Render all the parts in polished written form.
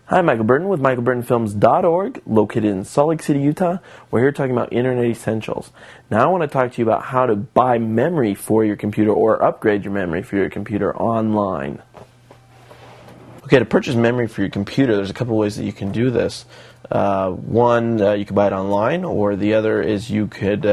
Hi, Michael Burton with michaelburtonfilms.org, located in Salt Lake City, Utah. We're here talking about Internet Essentials. Now I want to talk to you about how to buy memory for your computer or upgrade your memory for your computer online. Okay, to purchase memory for your computer, there's a couple ways that you can do this. One, you could buy it online, or the other is you could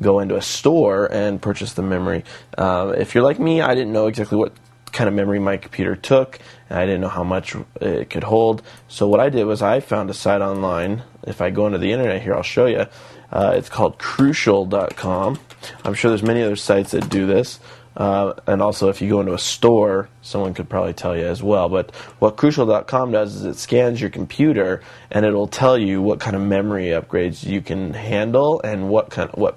go into a store and purchase the memory. If you're like me, I didn't know exactly what kind of memory my computer took, and I didn't know how much it could hold. So what I did was I found a site online. If I go into the internet here, I'll show you. It's called crucial.com. I'm sure there's many other sites that do this. And also, if you go into a store, someone could probably tell you as well. But what Crucial.com does is it scans your computer, and it'll tell you what kind of memory upgrades you can handle and what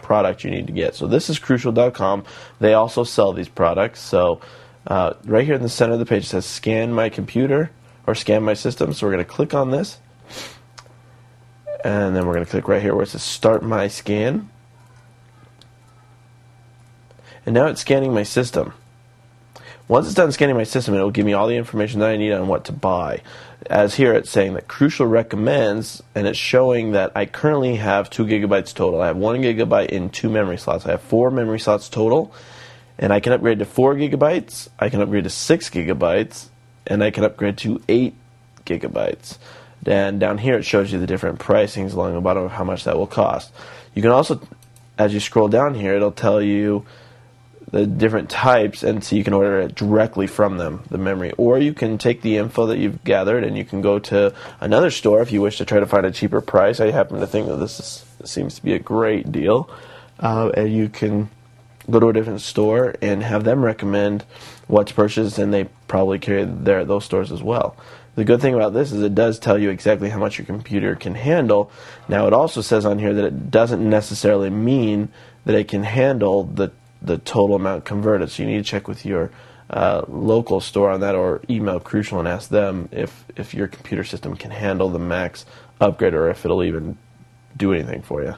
product you need to get. So this is Crucial.com. They also sell these products. So right here in the center of the page it says Scan My Computer or Scan My System. So we're going to click on this, and then we're going to click right here where it says Start My Scan. And now it's scanning my system. Once it's done scanning my system, it will give me all the information that I need on what to buy. As here it's saying that Crucial recommends, and it's showing that I currently have 2 gigabytes total. I have 1 gigabyte in 2 memory slots. I have 4 memory slots total, and I can upgrade to 4 gigabytes, I can upgrade to 6 gigabytes, and I can upgrade to 8 gigabytes. And down here it shows you the different pricings along the bottom of how much that will cost. You can also, as you scroll down here, it'll tell you the different types, and so you can order it directly from them, the memory. Or you can take the info that you've gathered and you can go to another store if you wish to try to find a cheaper price. I happen to think that this seems to be a great deal. And you can go to a different store and have them recommend what to purchase, and they probably carry there at those stores as well. The good thing about this is it does tell you exactly how much your computer can handle. Now it also says on here that it doesn't necessarily mean that it can handle the total amount converted. So you need to check with your local store on that, or email Crucial and ask them if your computer system can handle the max upgrade, or if it'll even do anything for you.